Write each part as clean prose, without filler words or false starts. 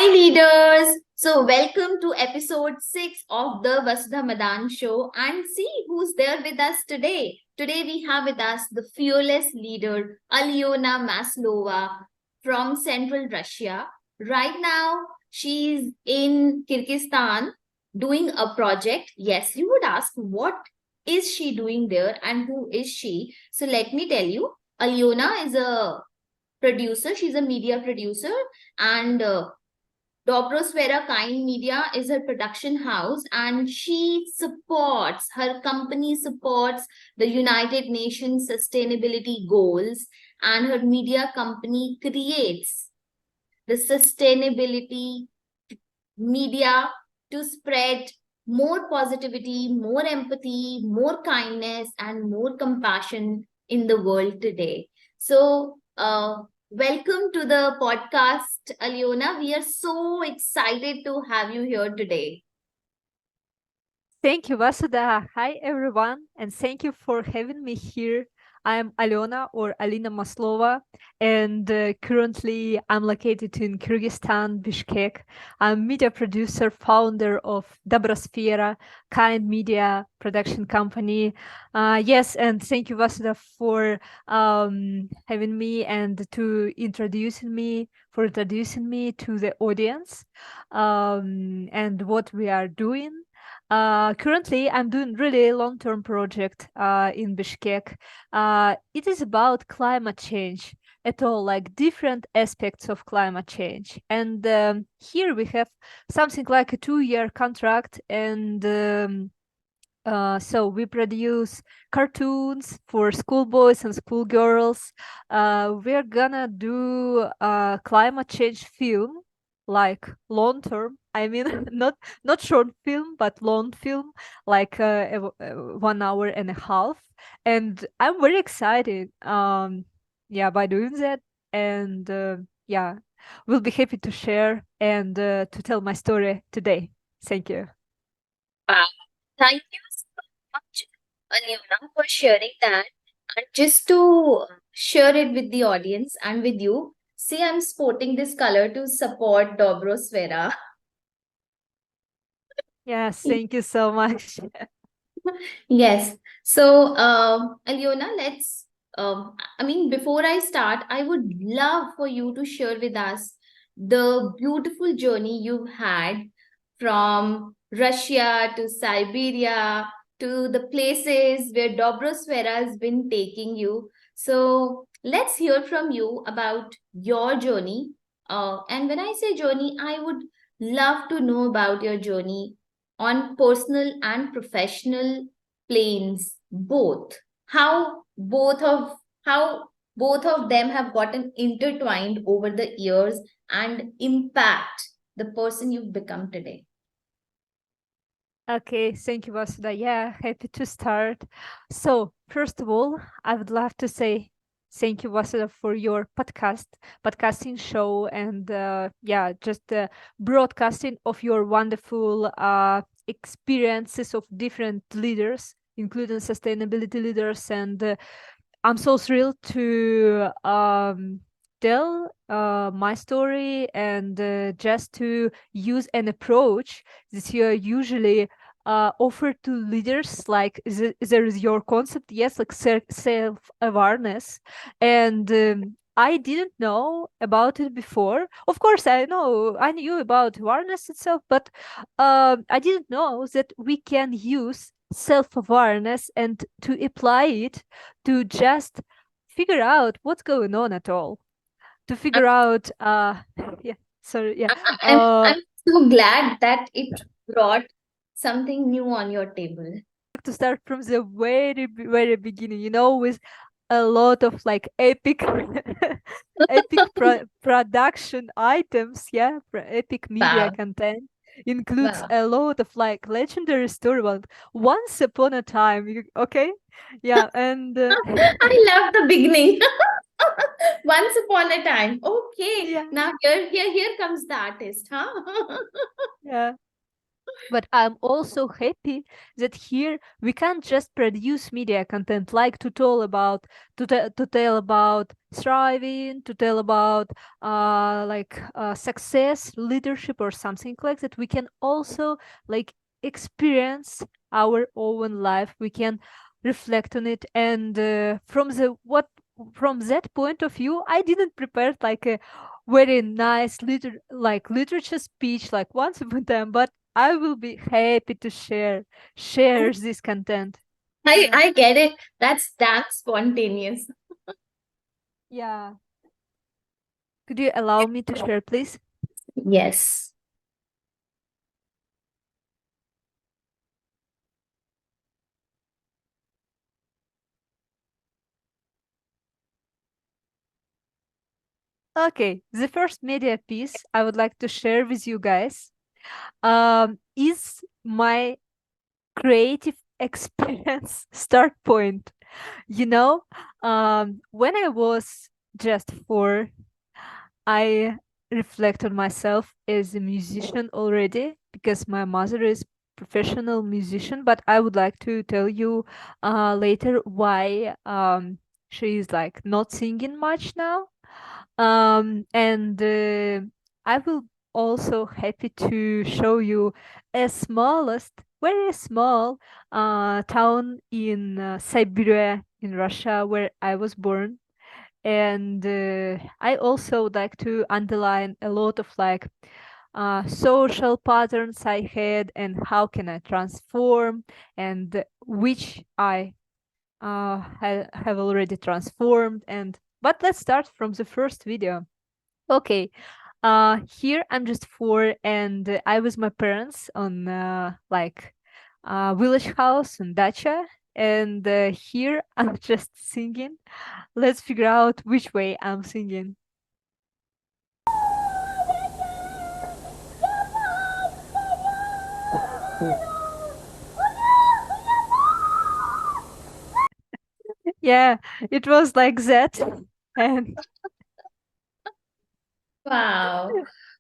Hi, leaders. So, welcome to episode 6 of the Vasudha Madaan Show. And see who's there with us today. Today, we have with us the fearless leader, Alyona Maslova from Central Russia. Right now, she's in Kyrgyzstan doing a project. Yes, you would ask, what is she doing there and who is she? So, let me tell you, Alyona is a producer. She's a media producer and Dobrosfera Kind Media is her production house, and her company supports the United Nations Sustainability Goals, and her media company creates the sustainability media to spread more positivity, more empathy, more kindness, and more compassion in the world today. So, welcome to the podcast, Alyona. We are so excited to have you here today. Thank you, Vasudha. Hi, everyone, and thank you for having me here. I'm Alyona or Alyona Maslova, and currently I'm located in Kyrgyzstan, Bishkek. I'm media producer, founder of Dobrosfera, Kind Media production company. Yes, and thank you, Vasudha, for having me and for introducing me to the audience and what we are doing. Currently, I'm doing really long-term project in Bishkek. It is about climate change at all, like different aspects of climate change. And here we have something like a 2-year contract, and so we produce cartoons for schoolboys and schoolgirls. We're gonna do a climate change film, like long term. I mean, not short film, but long film, like 1 hour and a half. And I'm very excited. Yeah, by doing that, and yeah, we'll be happy to share and to tell my story today. Thank you. Wow. Thank you so much, Alyona, for sharing that. And just to share it with the audience and with you, see, I'm sporting this color to support Dobrosfera. Yes, thank you so much. Yes. So, Alyona, before I start, I would love for you to share with us the beautiful journey you've had from Russia to Siberia to the places where Dobrosfera has been taking you. So, let's hear from you about your journey. And when I say journey, I would love to know about your journey on personal and professional planes, both. How both of them have gotten intertwined over the years and impact the person you've become today. Okay, thank you, Vasudha. Yeah, happy to start. So, first of all, I would love to say thank you, Vasudha, for your podcasting show, and yeah, just broadcasting of your wonderful experiences of different leaders, including sustainability leaders. And I'm so thrilled to tell my story and just to use an approach that you usually offer to leaders, like there is your concept, yes, like self-awareness. And I didn't know about it before. Of course, I knew about awareness itself, but I didn't know that we can use self-awareness and to apply it to just figure out what's going on at all, to I'm, figure out yeah, sorry, yeah, I'm so glad that it brought something new on your table. to start from the very beginning, with a lot of like epic epic production items, yeah, epic media Wow. content includes Wow. a lot of like legendary story about once upon a time, okay, yeah, and I love the beginning. Once upon a time. Okay. yeah, Now here comes the artist, huh? yeah. But I'm also happy that here we can't just produce media content like to tell about thriving, to tell about success, leadership, or something like that. We can also like experience our own life. We can reflect on it, and from that point of view, I didn't prepare like a very nice literature speech like once upon a time, but I will be happy to share this content. Yeah. I get it. That's spontaneous. Yeah. Could you allow me to share, please? Yes. Okay, the first media piece I would like to share with you guys is my creative experience start point. You know, when I was just 4, I reflect on myself as a musician already because my mother is professional musician, but I would like to tell you later why she is like not singing much now. And I will also happy to show you a smallest, very small town in Siberia in Russia where I was born. And I also would like to underline a lot of like social patterns I had and how can I transform, and which I have already transformed. And but let's start from the first video. Okay, here I'm just 4, and I was my parents on village house and dacha, and here I'm just singing. Let's figure out which way I'm singing. Yeah, it was like that. And Wow.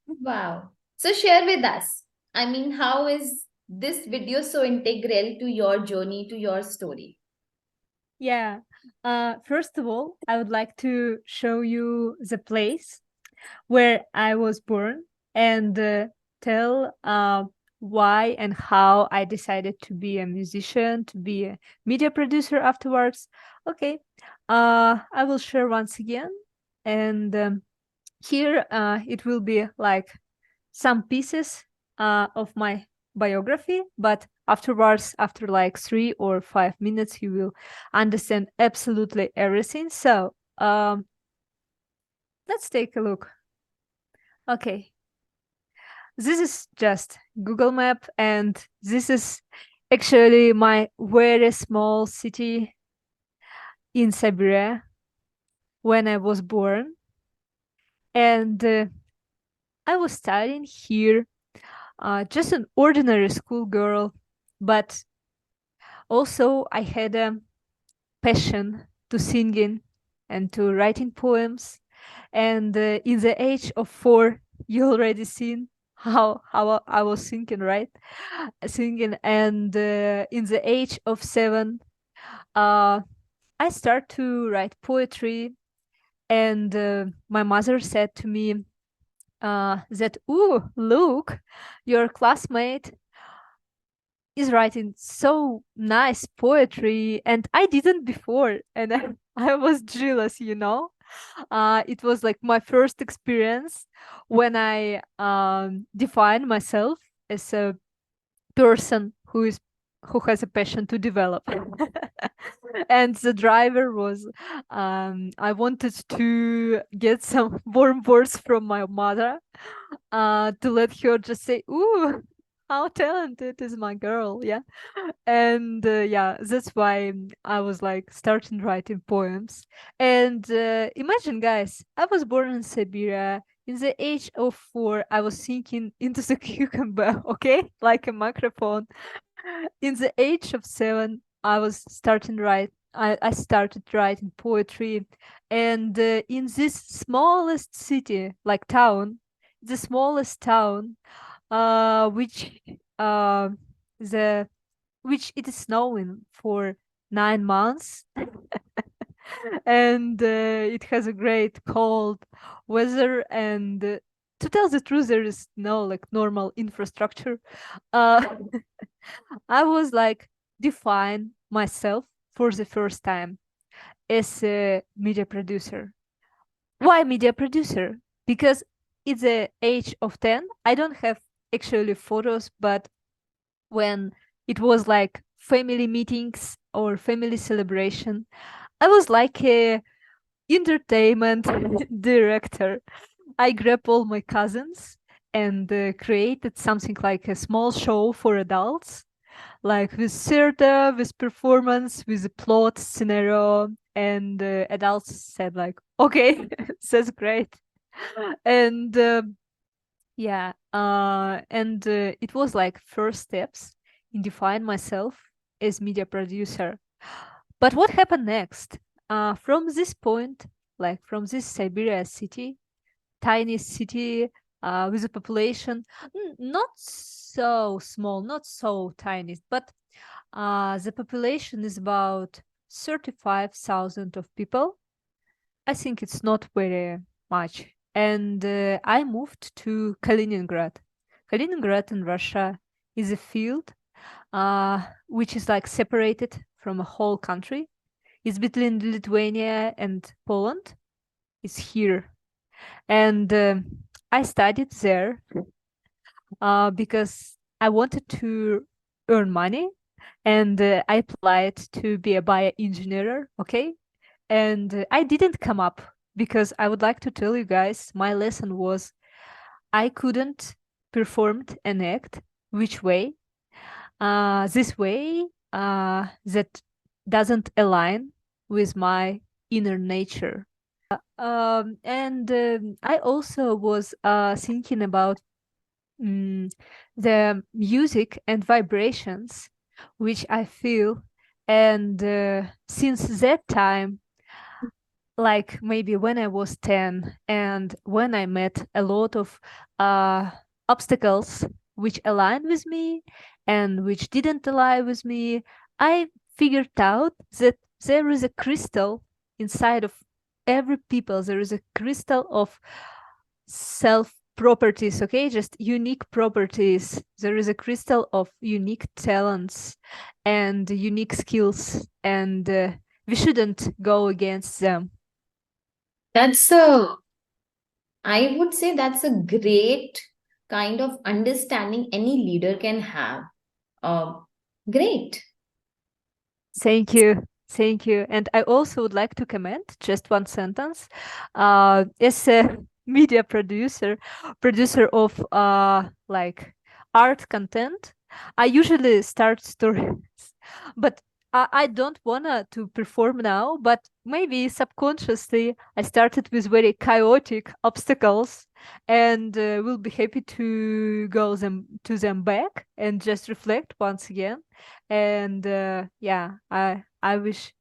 Wow. So share with us. I mean, how is this video so integral to your journey, to your story? yeah, first of all, I would like to show you the place where I was born and tell why and how I decided to be a musician, to be a media producer afterwards. Okay, I will share once again. And here it will be like some pieces of my biography, but afterwards, after like 3 or 5 minutes, you will understand absolutely everything. So let's take a look. Okay, this is just Google Map, and this is actually my very small city in Siberia when I was born. And I was studying here, just an ordinary school girl, but also I had a passion to singing and to writing poems. And in the age of 4, you already seen how I was singing, right? Singing, and in the age of 7, uh, I start to write poetry, and my mother said to me that, "Ooh, look, your classmate is writing so nice poetry, and I didn't before," and I was jealous, you know. It was like my first experience when I defined myself as a person who has a passion to develop. And the driver was, I wanted to get some warm words from my mother, to let her just say, "Ooh, how talented is my girl!" Yeah, and yeah, that's why I was like starting writing poems. And imagine, guys, I was born in Siberia. In the age of 4, I was thinking into the cucumber, okay, like a microphone. In the age of 7, I was starting write. I started writing poetry, and in this smallest city, like town, the smallest town, which uh, the which it is snowing for 9 months, and it has a great cold weather. And to tell the truth, there is no like normal infrastructure. Uh, I was like define myself for the first time as a media producer. Why media producer? Because at the age of 10, I don't have actually photos, but when it was like family meetings or family celebration, I was like a entertainment director. I grabbed all my cousins and created something like a small show for adults, like with theater, with performance, with a plot scenario, and adults said like, "Okay, that's great," and it was like first steps in define myself as media producer. But what happened next? From this point, like from this Siberia city, tiny city with a population not so small, not so tiny, but the population is about 35,000 of people. I think it's not very much. And I moved to Kaliningrad. Kaliningrad in Russia is a field which is like separated from a whole country. It's between Lithuania and Poland. It's here. And I studied there because I wanted to earn money, and I applied to be a bioengineer. Okay, and I didn't come up because I would like to tell you guys my lesson was I couldn't perform an act which way this way that doesn't align with my inner nature. And I also was thinking about mm, the music and vibrations which I feel. And since that time, like maybe when I was 10 and when I met a lot of uh, obstacles which aligned with me and which didn't align with me, I figured out that there is a crystal inside of every people. There is a crystal of self properties, okay? Just unique properties. There is a crystal of unique talents and unique skills, and we shouldn't go against them. That's a, I would say that's a great kind of understanding any leader can have. Uh, Great. Thank you. Thank you. And I also would like to comment just one sentence. As a media producer, producer of like art content, I usually start stories, but I don't wanna to perform now, but maybe subconsciously I started with very chaotic obstacles and will be happy to go them to them back and just reflect once again. And yeah, I wish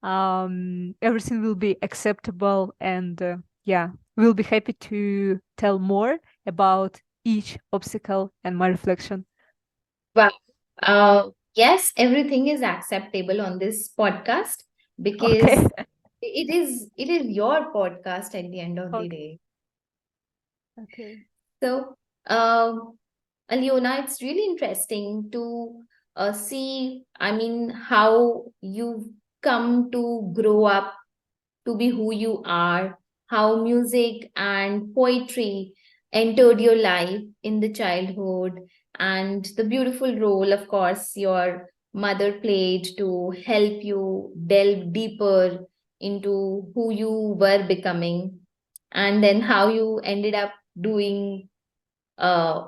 everything will be acceptable, and yeah, we'll be happy to tell more about each obstacle and my reflection. Wow. Yes, everything is acceptable on this podcast Okay. because it is your podcast at the end of the Okay. day. Okay. So, um, Alyona, it's really interesting to see, I mean, how you've come to grow up to be who you are, how music and poetry entered your life in the childhood, and the beautiful role, of course, your mother played to help you delve deeper into who you were becoming, and then how you ended up doing uh,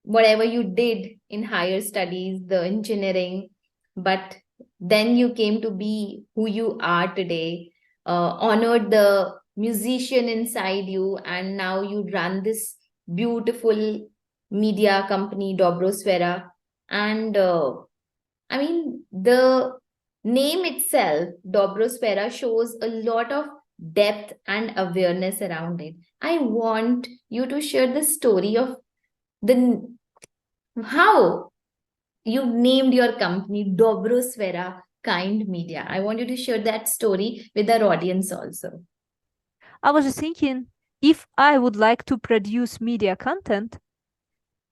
whatever you did in higher studies, the engineering, but then you came to be who you are today, honored the musician inside you, and now you run this beautiful media company, Dobrosfera. And I mean, the name itself, Dobrosfera, shows a lot of depth and awareness around it. I want you to share the story of the how. you named your company Dobrosfera Kind Media. I want you to share that story with our audience also. I was just thinking, if I would like to produce media content,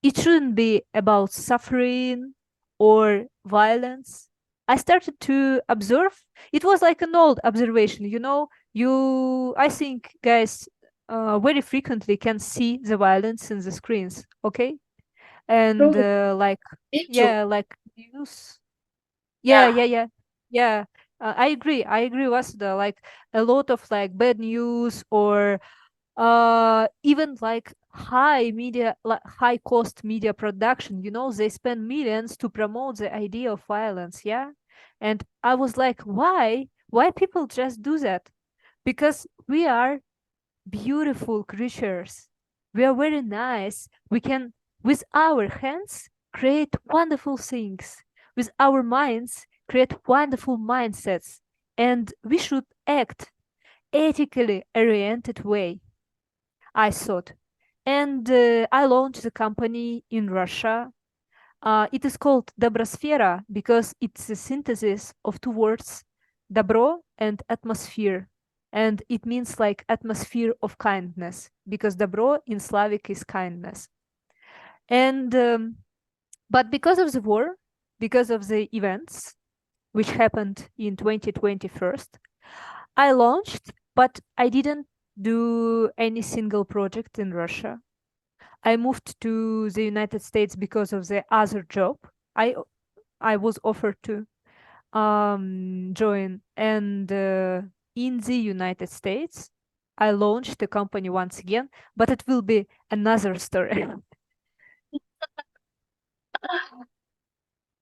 it shouldn't be about suffering or violence. I started to observe. It was like an old observation, you know. I think, guys, very frequently can see the violence in the screens, okay? And True. like, Very true. yeah, like news. Yeah, Yeah. yeah, yeah, yeah. I agree. I agree, Vasudha. Like a lot of like bad news or even like high cost media production, you know, they spend millions to promote the idea of violence, yeah. And I was like, why people just do that? Because we are beautiful creatures, we are very nice, we can with our hands create wonderful things, with our minds create wonderful mindsets, and we should act ethically oriented way, I thought. And I launched the company in Russia. It is called Dobrosfera because it's a synthesis of two words, dobro and atmosphere. And it means like atmosphere of kindness because dobro in Slavic is kindness. And but because of the war, because of the events which happened in 2021, I launched, but I didn't do any single project in Russia. I moved to the United States because of the other job I I was offered to join, and in the United States, I launched the company once again, but it will be another story.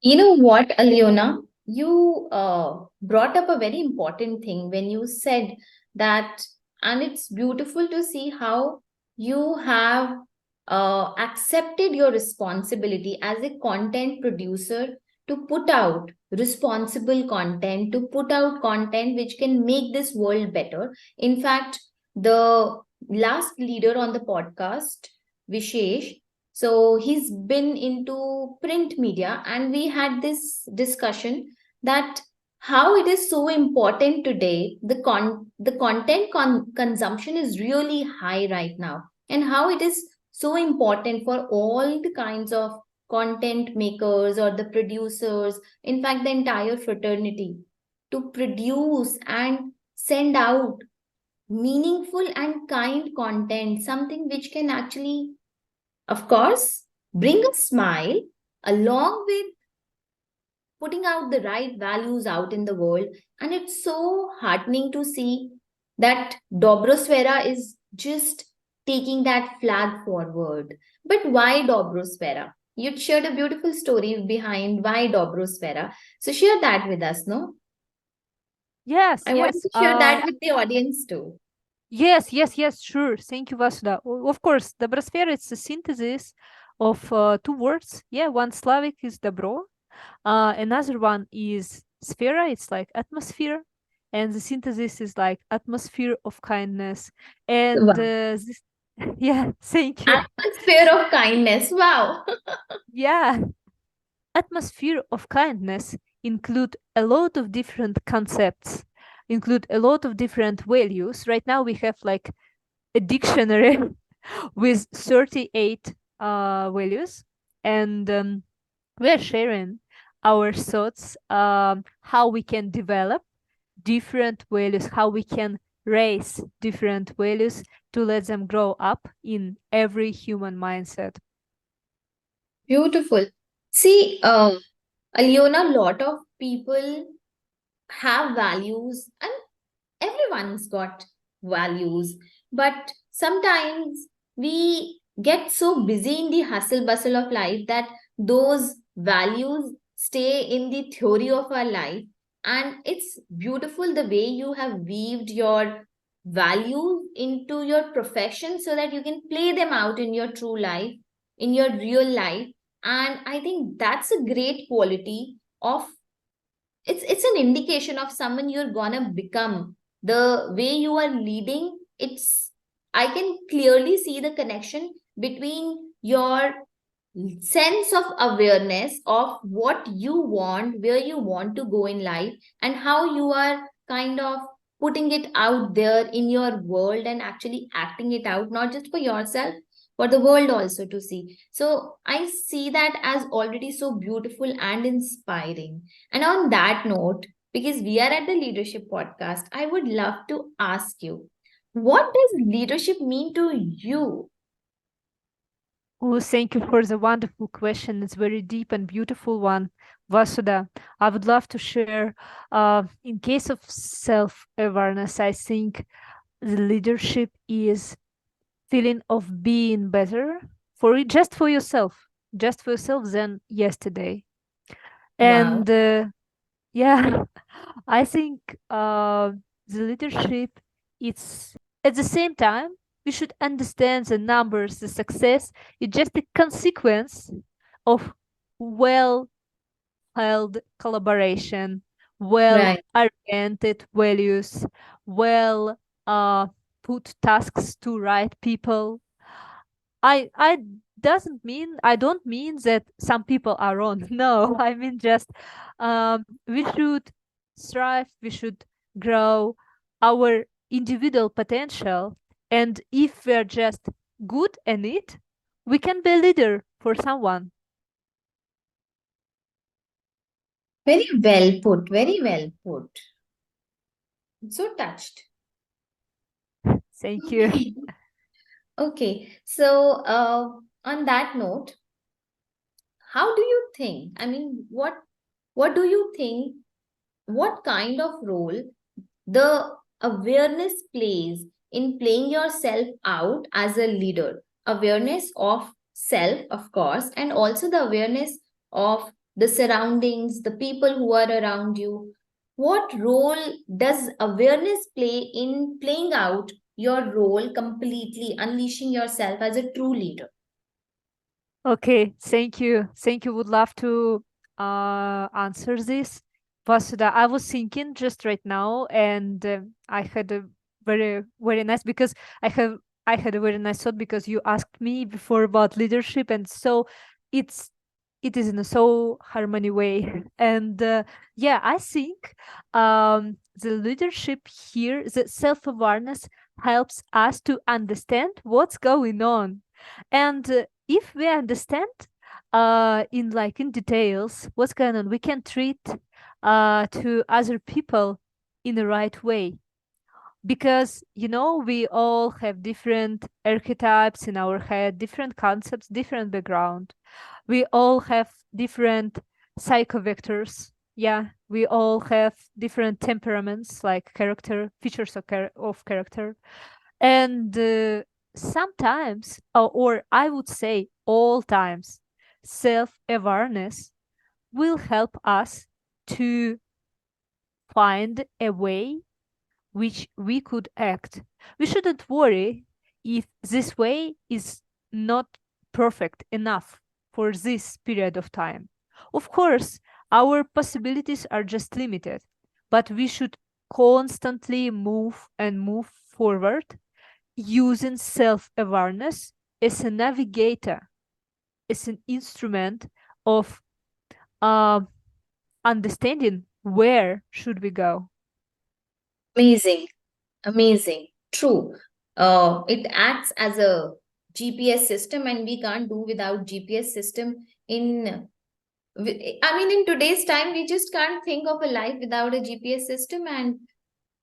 You know what, Alyona? You brought up a very important thing when you said that, and it's beautiful to see how you have accepted your responsibility as a content producer to put out responsible content, to put out content which can make this world better. In fact, the last leader on the podcast, Vishesh, so he's been into print media, and we had this discussion that how it is so important today. The content consumption is really high right now, and how it is so important for all the kinds of content makers or the producers, in fact, the entire fraternity, to produce and send out meaningful and kind content, something which can actually, of course, bring a smile along with putting out the right values out in the world. And it's so heartening to see that Dobrosfera is just taking that flag forward. But why Dobrosfera? You shared a beautiful story behind why Dobrosfera. So share that with us, no? Yes, I want you yes. to share that with the audience too. Yes, yes, yes, sure. Thank you, Vasudha. Of course, Dobrosphere is a synthesis of two words. Yeah, one Slavic is dobro, another one is sphera, it's like atmosphere, and the synthesis is like atmosphere of kindness. And Wow. this, yeah, thank you. Atmosphere of kindness. Wow. Yeah, atmosphere of kindness include a lot of different concepts, include a lot of different values. Right now we have like a dictionary with 38 values, and we're sharing our thoughts, how we can develop different values, how we can raise different values to let them grow up in every human mindset. Beautiful. See, Alyona, a lot of people have values, and everyone's got values, but sometimes we get so busy in the hustle bustle of life that those values stay in the theory of our life. And it's beautiful the way you have weaved your values into your profession so that you can play them out in your true life, in your real life. And I think that's a great quality of, it's an indication of someone you're gonna become. The way you are leading, it's, I can clearly see the connection between your sense of awareness of what you want, where you want to go in life, and how you are kind of putting it out there in your world and actually acting it out, not just for yourself, for the world also to see. So I see that as already so beautiful and inspiring. And on that note, because we are at the Leadership Podcast, I would love to ask you, what does leadership mean to you? Oh, thank you for the wonderful question. It's very deep and beautiful one, Vasudha. I would love to share. In case of self-awareness, I think the leadership is feeling of being better just for yourself than yesterday. Wow. And yeah, I think the leadership, it's at the same time, we should understand the numbers, the success, it's just a consequence of well held collaboration, well Right. oriented values, well uh, put tasks to right people. I I don't mean that some people are wrong. No, I mean just we should strive, we should grow our individual potential, and if we're just good in it, we can be a leader for someone. Very well put. Very well put. So touched. Thank you. Okay. Okay. So, on that note, how do you think? I mean, what do you think? What kind of role the awareness plays in playing yourself out as a leader? Awareness of self, of course, and also the awareness of the surroundings, the people who are around you. What role does awareness play in playing out your role completely, unleashing yourself as a true leader? Okay, thank you. Thank you. Would love to answer this. Vasudha, I was thinking just right now, and I had a very nice because I have I had a very nice thought because you asked me before about leadership, and so it's it is in a so harmony way. And yeah, I think the leadership here, the self-awareness helps us to understand what's going on. And if we understand in details what's going on, we can treat to other people in the right way, because we all have different archetypes in our head, different concepts, different background. We all have different psychovectors. Yeah, we all have different temperaments, like character features of character. And sometimes, or I would say all times, self awareness will help us to find a way which we could act. We shouldn't worry if this way is not perfect enough for this period of time. Of course, our possibilities are just limited, but we should constantly move and move forward using self awareness as a navigator, as an instrument of uh, understanding where should we go. Amazing. Amazing. True. It acts as a GPS system, and we can't do without GPS system in I mean, in today's time, we just can't think of a life without a GPS system, and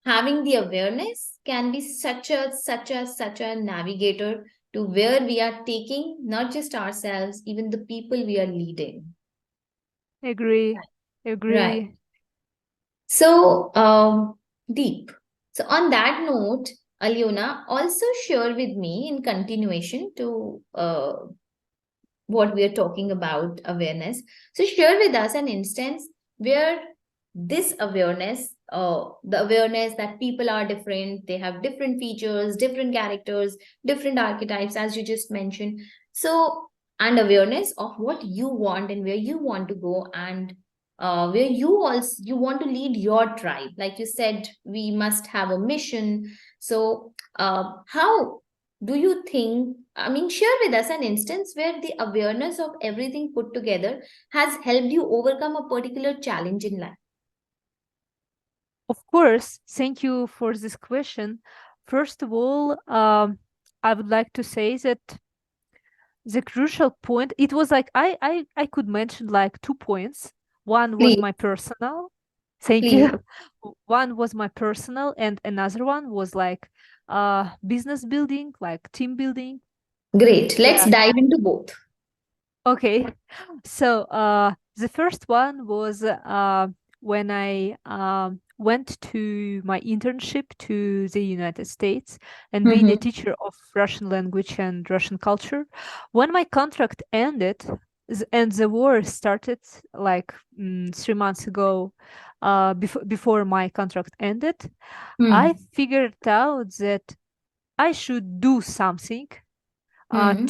having the awareness can be such a navigator to where we are taking not just ourselves, even the people we are leading. Agree, Right. agree. So, deep. So, on that note, Alyona, also share with me in continuation to what we are talking about awareness. So, share with us an instance where this awareness, the awareness that people are different, they have different features, different characters, different archetypes, as you just mentioned. So, and awareness of what you want and where you want to go, and where you want to lead your tribe. Like you said, we must have a mission. So, how do you think, I mean, share with us an instance where the awareness of everything put together has helped you overcome a particular challenge in life? Of course, thank you for this question. First of all, I would like to say that the crucial point, it was like I could mention like 2 points. One was Please, my personal. Thank please. you. One was my personal, and another one was like business building, like team building. Great. Let's Yeah. dive into both. Okay. So the first one was when I went to my internship to the United States and being a Mm-hmm. teacher of Russian language and Russian culture. When my contract ended and the war started like 3 months ago, before my contract ended, I Hmm. figured out that I should do something Hmm.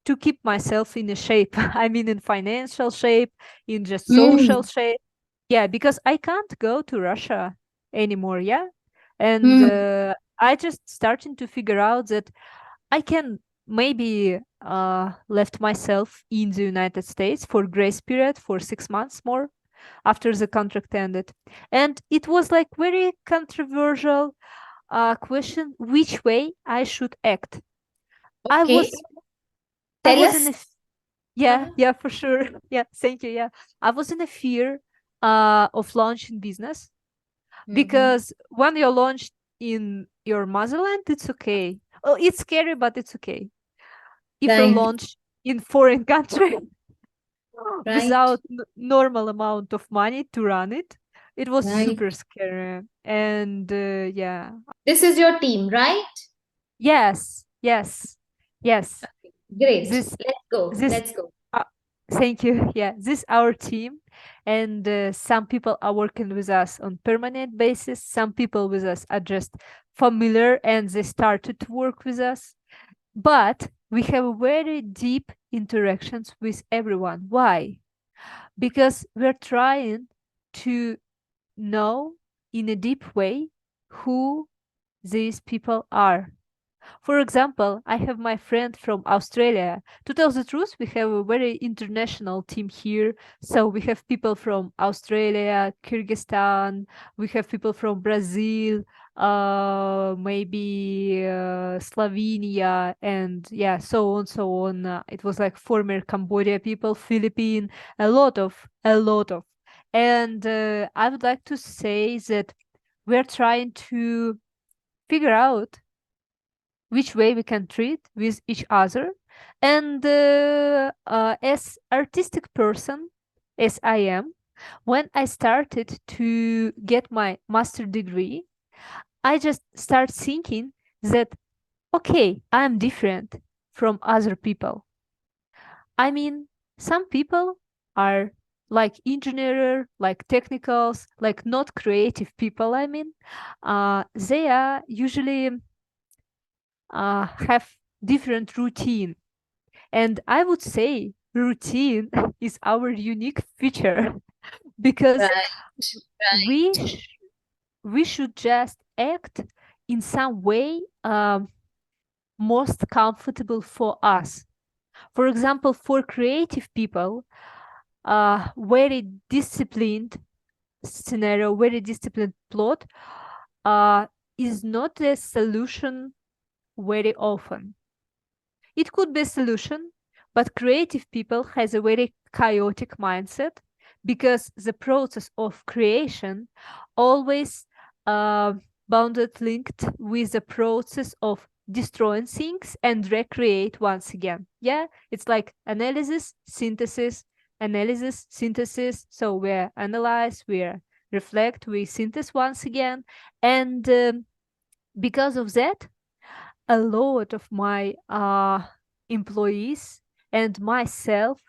to keep myself in a shape. I mean, in financial shape, in just social Hmm. shape. Yeah, because I can't go to Russia anymore. Yeah. And Hmm. I just starting to figure out that I can maybe left myself in the United States for grace period for 6 months more after the contract ended. And it was like very controversial question which way I should act. I Okay. was I Tell was in us. a yeah, Uh-huh. yeah, for sure. Yeah, thank you. Yeah. I was in a fear of launching business Mm-hmm. because when you launch in your motherland, it's okay. Oh, it's scary, but it's okay. If you Right. launch in foreign country Right. without normal amount of money to run it, it was Right. super scary. And yeah, This is your team, right? yes, yes, yes. Great. This Let's go. this Let's go. uh, thank you. Yeah, this our team, and some people are working with us on permanent basis. Some people with us are just familiar and they started to work with us, but we have very deep interactions with everyone. Why? Because we're trying to know in a deep way who these people are. For example, I have my friend from Australia. To tell the truth, we have a very international team here. So we have people from Australia, Kyrgyzstan, we have people from Brazil, maybe Slovenia, and yeah, so on, so on. It was like former Cambodia people, Philippine, a lot of. And I would like to say that we're trying to figure out which way we can treat with each other. And as artistic person as I am, when I started to get my master degree, I just start thinking that okay, I'm different from other people. I mean, some people are like engineer, like technicals, like not creative people. I mean, they are usually have different routine. And I would say routine is our unique feature because Right. we sh- we should just act in some way most comfortable for us. For example, for creative people, very disciplined scenario, very disciplined plot uh, is not a solution very often. It could be a solution, but creative people has a very chaotic mindset because the process of creation always uh, bounded linked with the process of destroying things and recreate once again. Yeah, it's like analysis, synthesis, analysis, synthesis. So we analyze, we reflect, we synthesize once again, and because of that a lot of my employees and myself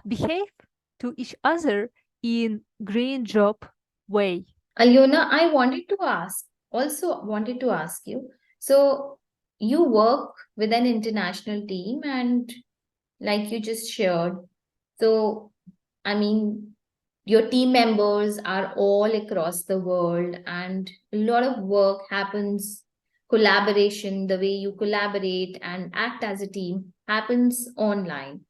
behave to each other in green job way. Alyona, I wanted to ask, also wanted to ask you. So, you work with an international team, and like you just shared, so I mean, your team members are all across the world, and a lot of work happens collaboration, the way you collaborate and act as a team happens online.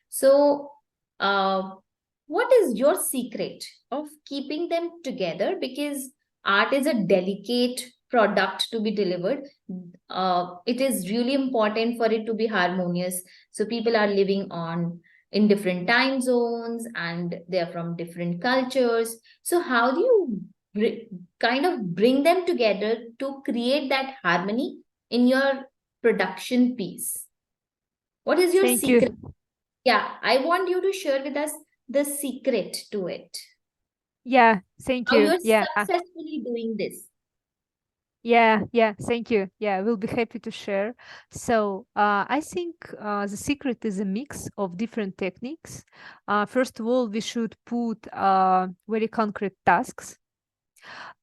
So, what is your secret of keeping them together? Because art is a delicate product to be delivered. It is really important for it to be harmonious. So, people are living on in different time zones and they're from different cultures. So, how do you kind of bring them together to create that harmony in your production piece? What is your Thank you. secret? Yeah, I want you to share with us the secret to it. Yeah, thank How you. you're Yeah. successfully doing this. Yeah, thank you. Yeah, we'll be happy to share. So, I think the secret is a mix of different techniques. First of all, we should put very concrete tasks.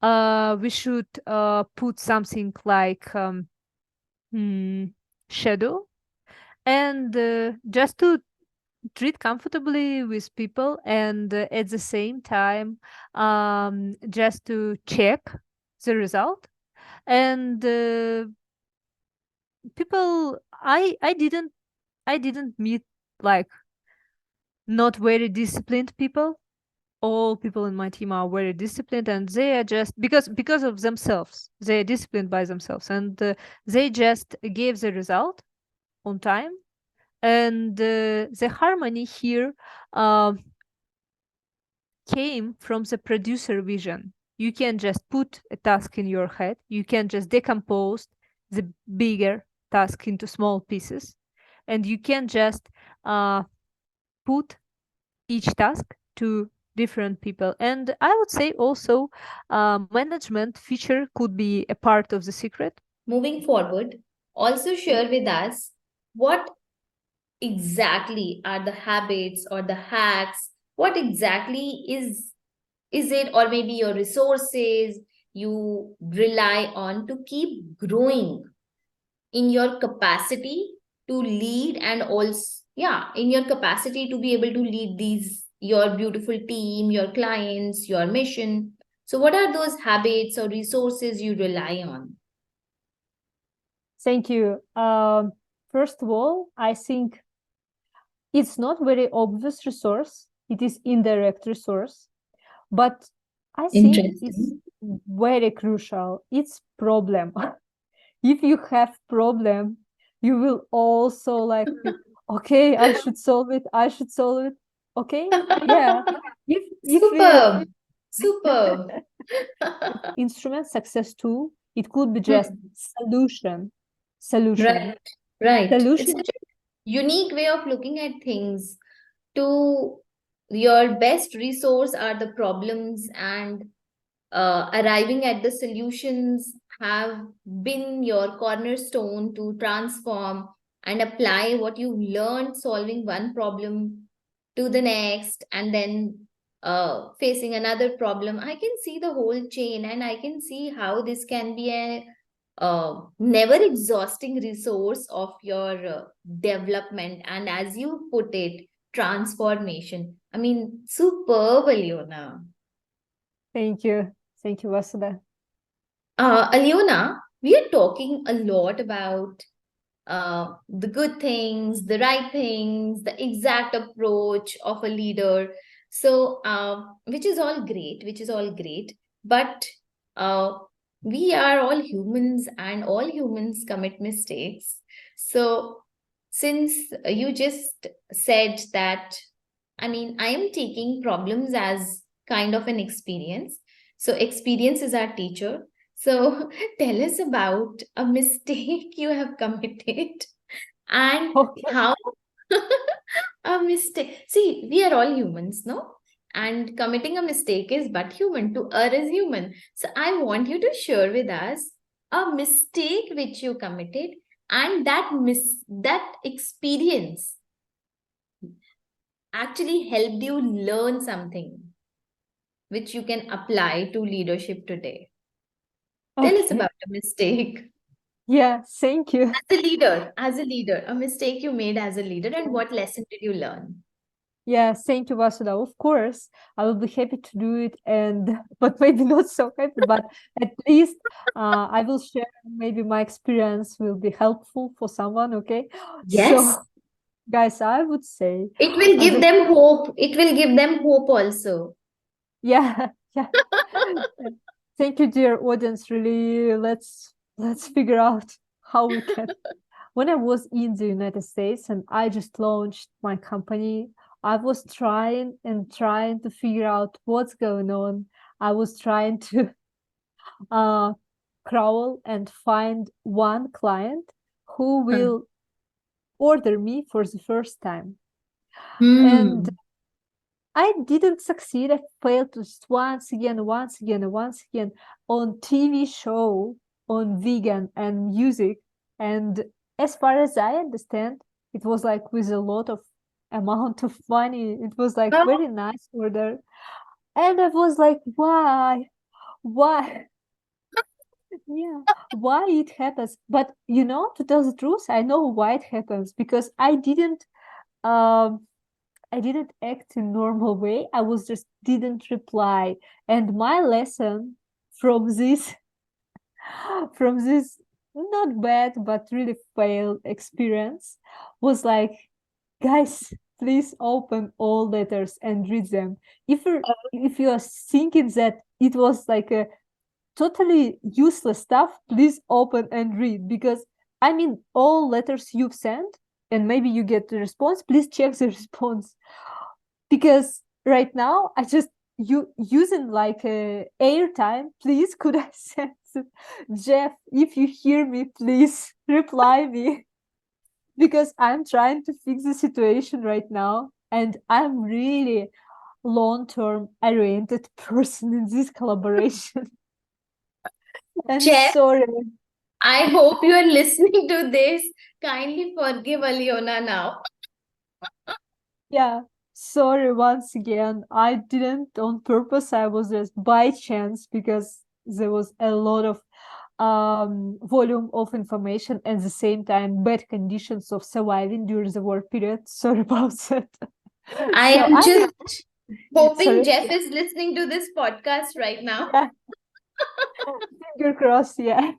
We should put something like hmm, shadow, and just to treat comfortably with people, and at the same time, just to check the result. And people, I didn't meet like not very disciplined people. All people in my team are very disciplined, and they are just because of themselves. They are disciplined by themselves, and they just gave the result on time. And the harmony here um came from the producer vision. You can just put a task in your head. You can just decompose the bigger task into small pieces, and you can just uh, put each task to different people. And I would say also, management feature could be a part of the secret. Moving forward, also share with us what exactly are the habits or the hacks. What exactly is it, or maybe your resources you rely on to keep growing in your capacity to lead, and also, yeah, in your capacity to be able to lead these your beautiful team, your clients, your mission. So what are those habits or resources you rely on? Thank you. First of all, I think it's not very obvious resource. It is indirect resource, but I think it's Interesting. very crucial. It's problem. If you have problem, you will also like okay, I should solve it. I should solve it. Okay, yeah. If we Superb. Superb. instrument success tool, it could be just Hmm. solution, solution, Right, right. It's solution. such a unique way of looking at things. To your best resource are the problems, and arriving at the solutions have been your cornerstone to transform and apply what you've learned solving one problem to the next, and then facing another problem. I can see the whole chain, and I can see how this can be a never exhausting resource of your development, and as you put it, transformation. I mean, superb, Alyona. Thank you, Vasudha. Alyona, we are talking a lot about the good things, the right things, the exact approach of a leader. So, which is all great, which is all great. But uh, we are all humans, and all humans commit mistakes. So, since you just said that, I mean, I am taking problems as kind of an experience. So, experience is our teacher. So, tell us about a mistake you have committed and Okay. how a mistake. See, we are all humans, no? And committing a mistake is but human. To err is human. So, I want you to share with us a mistake which you committed, and that experience actually helped you learn something which you can apply to leadership today. Tell us Okay. about a mistake. Yeah, thank you. As a leader, a mistake you made as a leader, and what lesson did you learn? Yeah, thank you, Vasudha. Of course, I will be happy to do it, and but maybe not so happy. But at least I will share. Maybe my experience will be helpful for someone. Okay, Yes. so guys, I would say, It will give the them hope. It will give them hope also. yeah, yeah. Thank you, dear audience. Really, let's figure out how we can. When I was in the United States and I just launched my company, I was trying and trying to figure out what's going on. I was trying to uh, crawl and find one client who will order me for the first time. And Hmm. I didn't succeed. I failed just once again on TV show on vegan and music. And as far as I understand, it was like with a lot of amount of money. It was like Oh, very nice order. And I was like, why? Why? Yeah, why it happens? But to tell the truth, I know why it happens because um I didn't act in normal way. I was just didn't reply. And my lesson from this from this not bad but really failed experience was like, guys, please open all letters and read them. If you are thinking that it was like a totally useless stuff, please open and read, because I mean all letters you've sent and maybe you get the response, please check the response, because right now I just you using like a airtime. Please, could I send Jeff, if you hear me, please reply me, because I'm trying to fix the situation right now and I'm really long-term oriented person in this collaboration. And Jeff, sorry. I hope you are listening to this. Kindly forgive Alyona now. Yeah, sorry once again. I didn't on purpose. I was just by chance because there was a lot of volume of information and at the same time bad conditions of surviving during the war period. Sorry about that. I So am I will. just hoping Sorry. Jeff is listening to this podcast right now. Yeah, finger crossed. Yeah.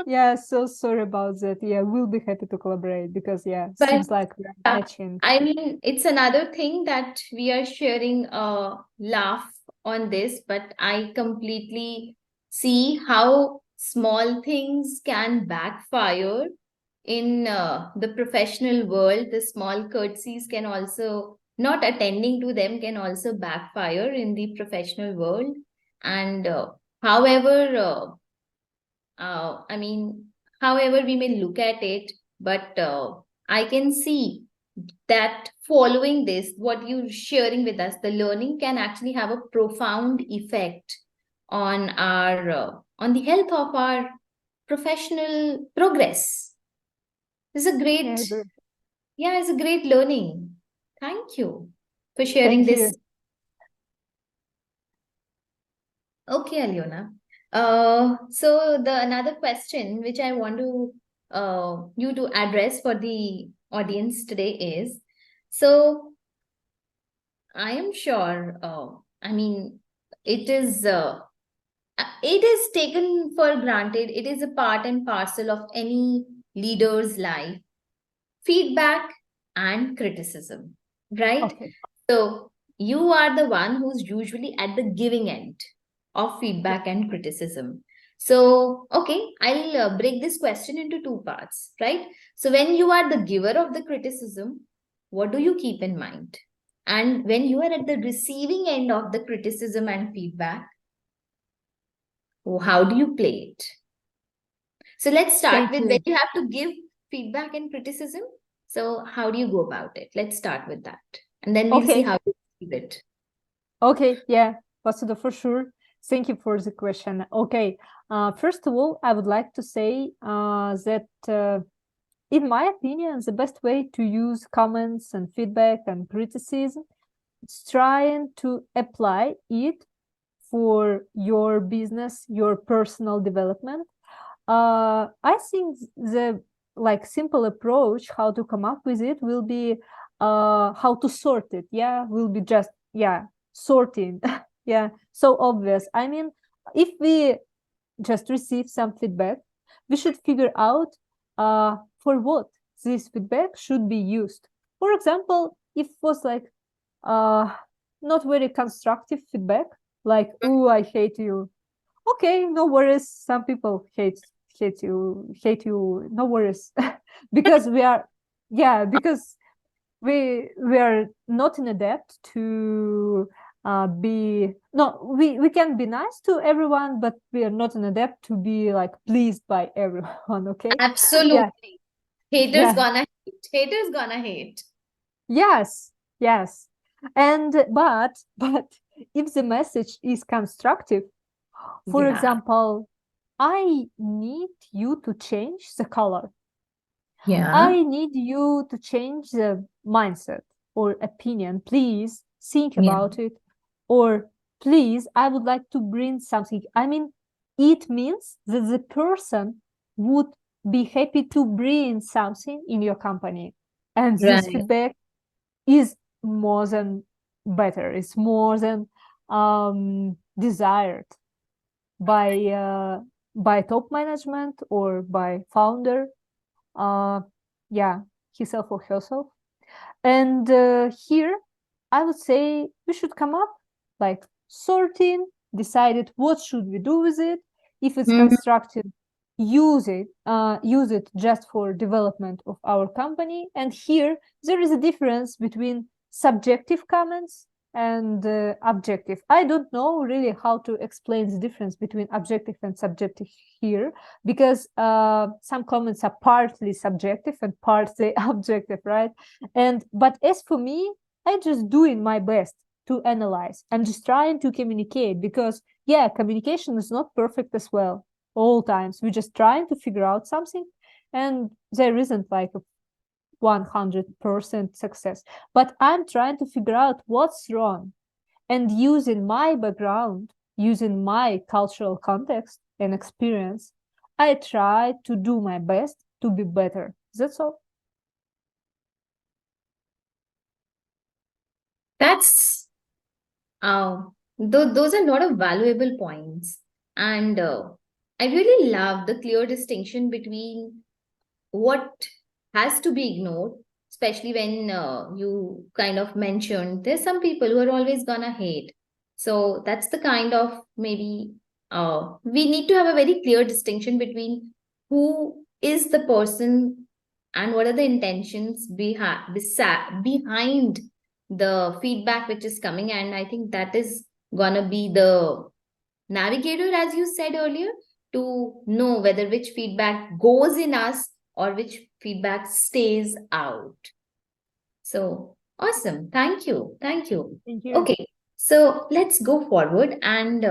Yeah. So sorry about that. Yeah, we'll be happy to collaborate because yeah, But seems like we're yeah, matching. I mean, it's another thing that we are sharing a laugh on this, but I completely see how small things can backfire in the professional world. The small courtesies can also, not attending to them, can also backfire in the professional world. And however, I mean, however we may look at it, but I can see that following this, what you're sharing with us, the learning can actually have a profound effect on our on the health of our professional progress. It's a Yeah, I great, agree. yeah, it's a great learning. Thank you for sharing Thank this. you. Okay, Alyona. So the another question which I want to you to address for the audience today is, so I am sure. I mean, it is. It is taken for granted. It is a part and parcel of any leader's life. Feedback and criticism, right? Okay. So you are the one who's usually at the giving end of Yeah. feedback and criticism. So, okay, I'll break this question into two parts, right? So, when you are the giver of the criticism, what do you keep in mind? And when you are at the receiving end of the criticism and feedback, how do you play it? So, let's start Thank with when you. you have to give feedback and criticism. So, how do you go about it? Let's start with that. And then we'll see Okay. how you receive it. Okay, yeah, Vasudha, for sure. Thank you for the question. Okay, first of all, I would like to say that, in my opinion, the best way to use comments and feedback and criticism is trying to apply it for your business, your personal development. I think the like simple approach how to come up with it will be how to sort it. Yeah, will be just sorting. Yeah, so obvious. I mean, if we just receive some feedback, we should figure out for what this feedback should be used. For example, if it was like not very constructive feedback, like "oh, I hate you," okay, no worries. Some people hate you, no worries. Because we are, because we are not in a depth to be no we can be nice to everyone, but we are not in a depth to be like pleased by everyone. Okay. Yeah, Absolutely. Haters yeah, gonna hate. Haters gonna hate. yes, yes. And but if the message is constructive, for Yeah. example, I need you to change the color, Yeah. I need you to change the mindset or opinion. Please think Yeah. about it. Or please, I would like to bring something. I mean, it means that the person would be happy to bring something in your company. And this Right. feedback is more than better, it's more than desired by top management or by founder, uh, yeah, himself or herself. And here, I would say we should come up like sorting, decided what should we do with it. If it's Mhm. constructed, use it just for development of our company. And here, there is a difference between subjective comments and objective. I don't know really how to explain the difference between objective and subjective here, because some comments are partly subjective and partly objective, right? And but as for me, I just doing my best to analyze. I'm just trying to communicate, because communication is not perfect as well all times. We're just trying to figure out something, and there isn't like a 100% success. But I'm trying to figure out what's wrong, and using my background, using my cultural context and experience, I try to do my best to be better. That's all. That's those are a lot of valuable points. And I really love the clear distinction between what has to be ignored, especially when you kind of mentioned there's some people who are always gonna hate. So that's the kind of maybe we need to have a very clear distinction between who is the person and what are the intentions behind the feedback which is coming. And I think that is gonna be the navigator, as you said earlier, to know whether which feedback goes in us or which feedback stays out. So awesome. Thank you. Thank you. Thank you. Okay. So let's go forward. And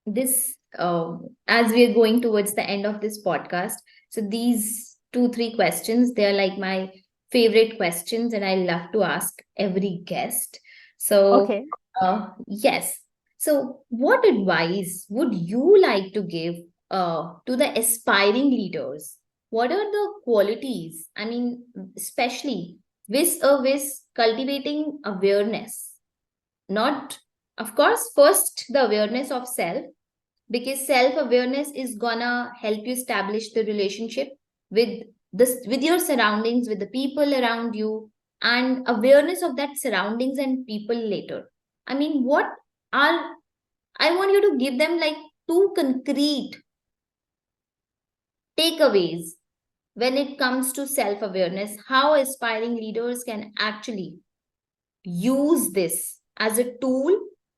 this, as we are going towards the end of this podcast, so these two, three questions, they're like my favorite questions, and I love to ask every guest. So, Okay. yes. So, what advice would you like to give to the aspiring leaders? What are the qualities? I mean, especially with cultivating awareness, not, of course, first the awareness of self, because self awareness is gonna help you establish the relationship with this, with your surroundings, with the people around you, and awareness of that surroundings and people later. I mean, what are, I want you to give them like two concrete takeaways when it comes to self awareness, how aspiring leaders can actually use this as a tool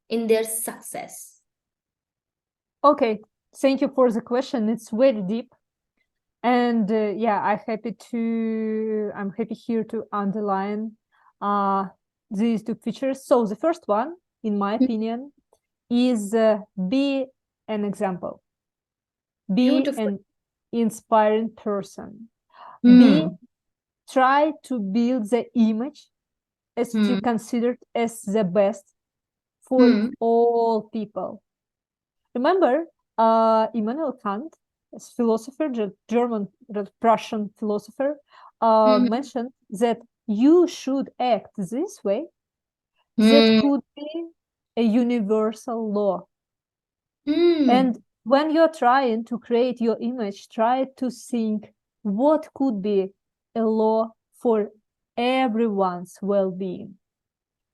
in their success. Okay, thank you for the question. It's very deep, and I'm happy here to underline uh, these two features. So the first one, in my opinion, is be an example, be Beautiful. an inspiring person, be Hmm. try to build the image as you Hmm. considered as the best for Hmm. all people. Remember, Immanuel Kant, philosopher, German, Russian philosopher, Hmm. mentioned that you should act this way, that could be a universal law. And when you're trying to create your image, try to think what could be a law for everyone's well-being.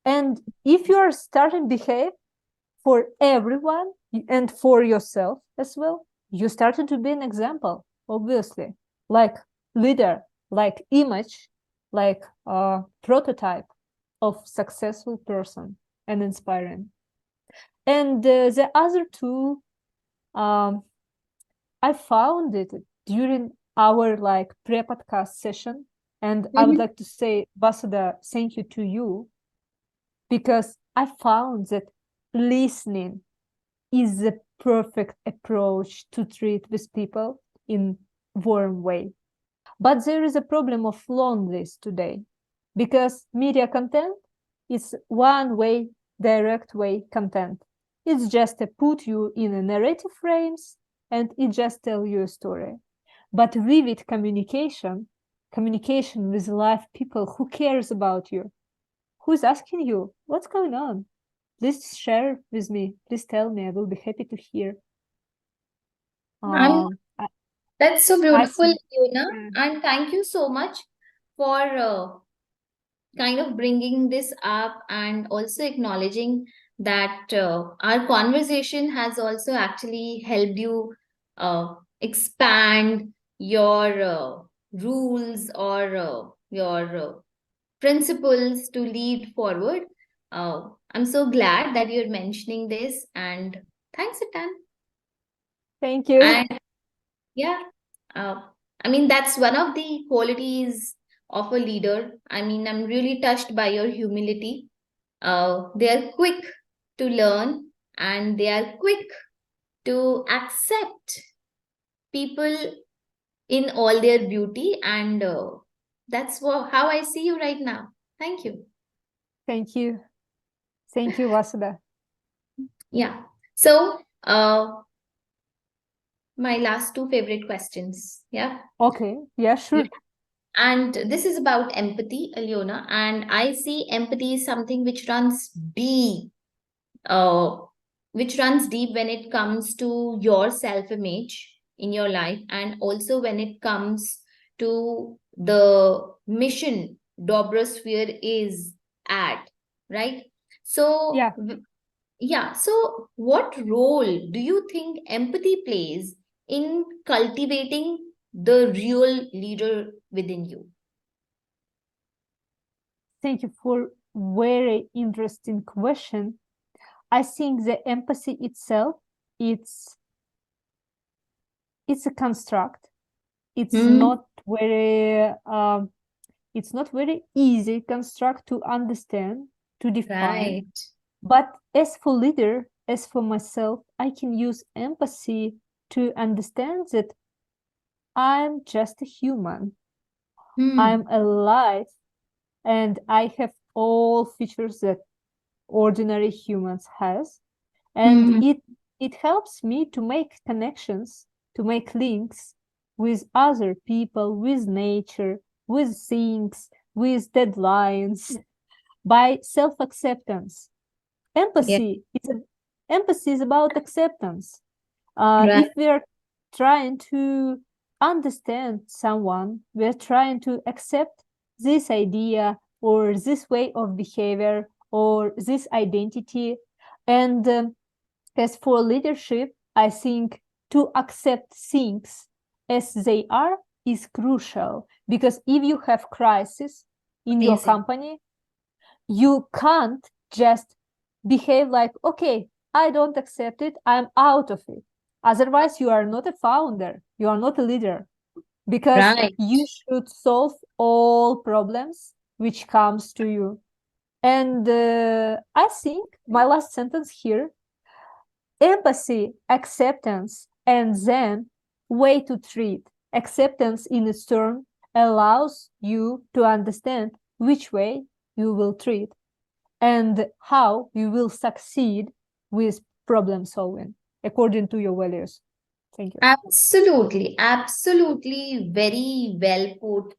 And if you are starting to behave for everyone and for yourself as well, you started to be an example, obviously, like leader, like image, like a prototype of successful person and inspiring. And the other two, I found it during our like pre-podcast session, and I would like to say, Vasudha, thank you to you, because I found that listening is the perfect approach to treat with people in warm way. But there is a problem of loneliness today, because media content is one way, direct way content. It's just to put you in a narrative frames and it just tell you a story. But vivid communication with live people who cares about you, who's asking you, what's going on? Please share with me. Please tell me. I will be happy to hear. That's so beautiful, Alyona. Yeah. And thank you so much for kind of bringing this up and also acknowledging that our conversation has also actually helped you expand your rules or your principles to lead forward. I'm so glad that you're mentioning this, and thanks, Atan. Thank you. And yeah, uh, I mean, that's one of the qualities of a leader. I mean, I'm really touched by your humility. They are quick to learn and they are quick to accept people in all their beauty. And that's how I see you right now. Thank you. Thank you. Thank you, Vasudha. Yeah. So, my last two favorite questions. Yeah. Okay. Yeah, sure. And this is about empathy, Alyona. And I see empathy is something uh, which runs deep when it comes to your self-image in your life, and also when it comes to the mission Dobrosphere is at, right? So, Yeah. yeah. So, what role do you think empathy plays in cultivating the real leader within you? Thank you for very interesting question. I think the empathy itself, it's a construct. It's Hmm. not very easy construct to understand, to define. Right. But as for leader, as for myself, I can use empathy to understand that I'm just a human. Hmm. I'm alive and I have all features that ordinary humans has. And Hmm. it helps me to make connections, to make links with other people, with nature, with things, with deadlines, by self-acceptance. Yeah. Empathy is about acceptance. Right. If we're trying to understand someone, we're trying to accept this idea or this way of behavior or this identity. And as for leadership, I think to accept things as they are is crucial, because if you have crisis in your Amazing. company, you can't just behave like, okay, I don't accept it, I'm out of it. Otherwise, you are not a founder, you are not a leader, because Right. you should solve all problems which comes to you. And I think my last sentence here, empathy, acceptance, and then way to treat. Acceptance in its turn allows you to understand which way you will treat and how you will succeed with problem solving according to your values. Thank you. Absolutely. Absolutely. Very well put.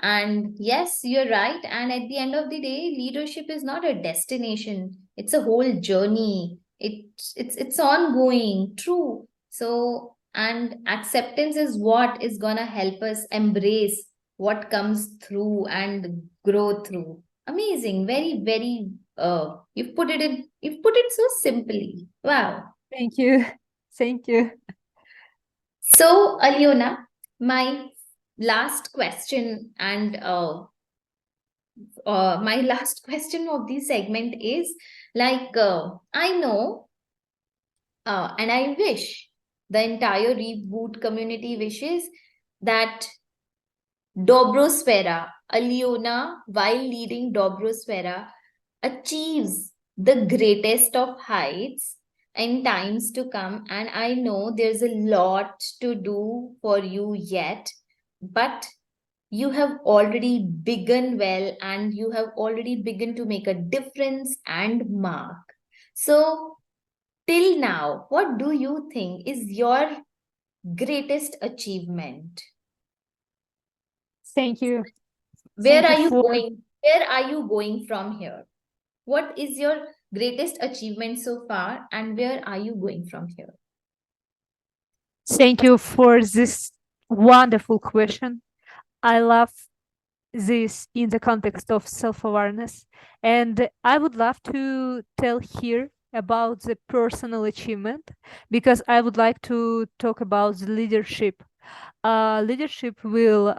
And yes, you're right. And at the end of the day, leadership is not a destination. It's a whole journey. It's ongoing. True. So, and acceptance is what is gonna help us embrace what comes through and grow through. Amazing. Very, very you've put it so simply. Wow. Thank you. Thank you. So, Alyona, my last question and my last question of this segment is like I know and I wish the entire reboot community wishes that Dobrosfera, Alyona, while leading Dobrosfera, achieves the greatest of heights in times to come. And I know there's a lot to do for you yet, but you have already begun well and you have already begun to make a difference and mark. So, till now, what do you think is your greatest achievement? Thank you. Where Thank you are you for going? Where are you going from here? What is your greatest achievement so far, and where are you going from here? thank you for this wonderful question. I love this in the context of self-awareness, and I would love to tell here about the personal achievement because I would like to talk about the leadership. Leadership will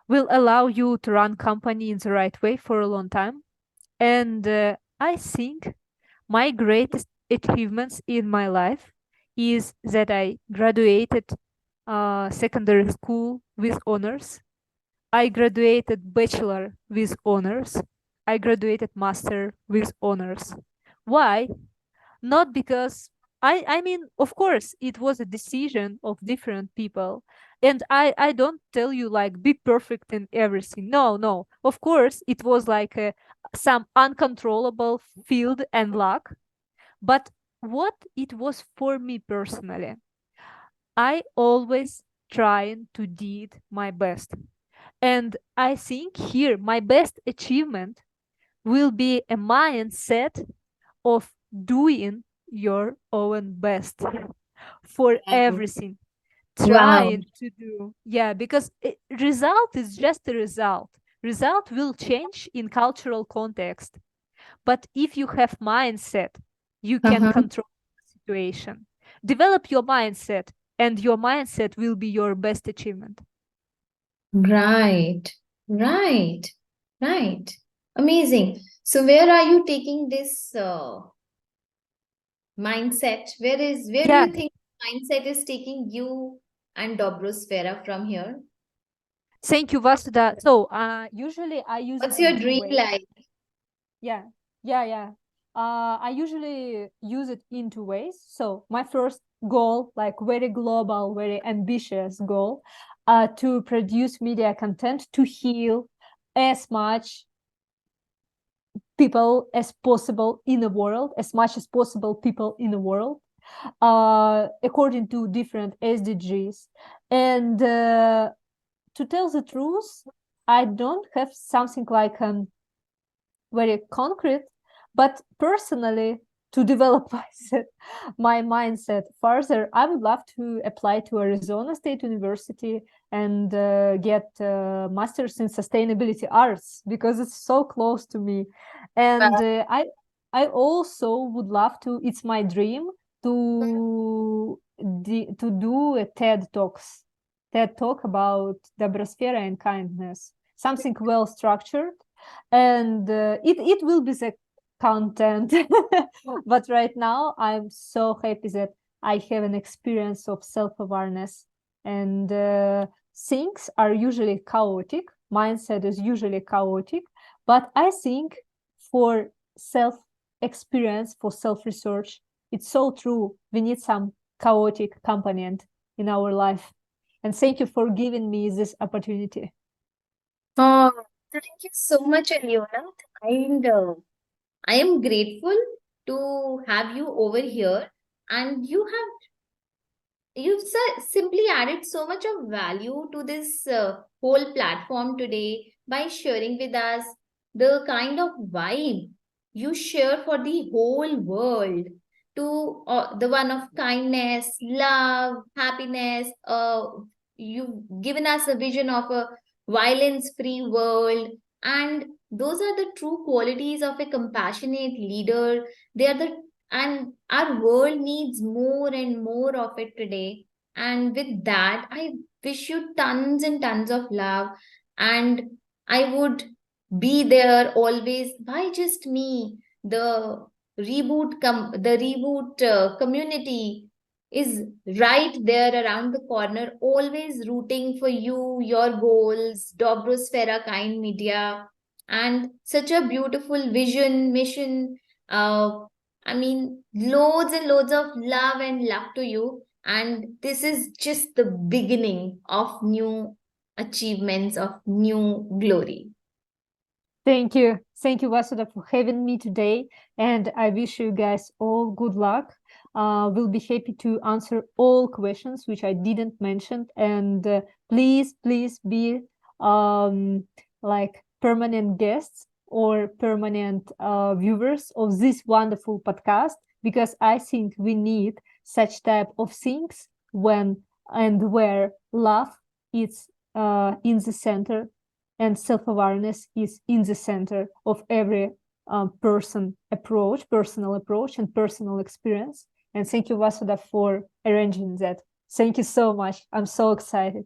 allow you to run company in the right way for a long time, and I think my greatest achievements in my life is that I graduated secondary school with honors. I graduated bachelor with honors. I graduated master with honors. Why? Not because I mean, of course, it was a decision of different people. And I don't tell you like be perfect in everything. No, no. Of course, it was like some uncontrollable field and luck. But what it was for me personally, I always trying to did my best. And I think here my best achievement will be a mindset of doing your own best for Wow. everything, Wow. trying to do. Yeah, because result is just a result. Result will change in cultural context. But if you have mindset, you can Uh-huh. control the situation. Develop your mindset, and your mindset will be your best achievement. Right. Right. Right. Amazing. So where are you taking this mindset? Where do Yeah, you think mindset is taking you and Dobrosfera from here? thank you, Vasudha. So, usually I use it What's in your two dream ways. like? Yeah, yeah. I usually use it in two ways. So, my first goal, like very global, very ambitious goal, to produce media content to heal as much people as possible in the world, as much as possible people in the world, according to different SDGs. And to tell the truth, I don't have something like very concrete, but personally, to develop my mindset further, I would love to apply to Arizona State University and get master's in sustainability arts because it's so close to me. And I also would love to. It's my dream to do a TED talk about Dobrosphere and kindness, something well structured, and it will be the content. But right now I'm so happy that I have an experience of self-awareness, and things are usually chaotic, mindset is usually chaotic, but I think for self experience, for self research, it's so true, we need some chaotic component in our life. And thank you for giving me this opportunity. Oh, thank you so much, Alyona. And I am grateful to have you over here. And you have you've simply added so much of value to this whole platform today by sharing with us the kind of vibe you share for the whole world, to the one of kindness, love, happiness. You've given us a vision of a violence free world, and those are the true qualities of a compassionate leader. They are the, and our world needs more and more of it today. And with that, I wish you tons and tons of love, and I would be there always. Why just me? The reboot community is right there around the corner, always rooting for you, your goals, Dobrosfera Kind Media, and such a beautiful vision, mission. I mean, loads and loads of love and luck to you. And this is just the beginning of new achievements, of new glory. Thank you. Thank you, Vasudha, for having me today. And I wish you guys all good luck. We'll be happy to answer all questions which I didn't mention. And please, please be like permanent guests or permanent viewers of this wonderful podcast, because I think we need such type of things when and where love is in the center, and self-awareness is in the center of every personal approach and personal experience. And thank you, Vasudha, for arranging that. Thank you so much. I'm so excited.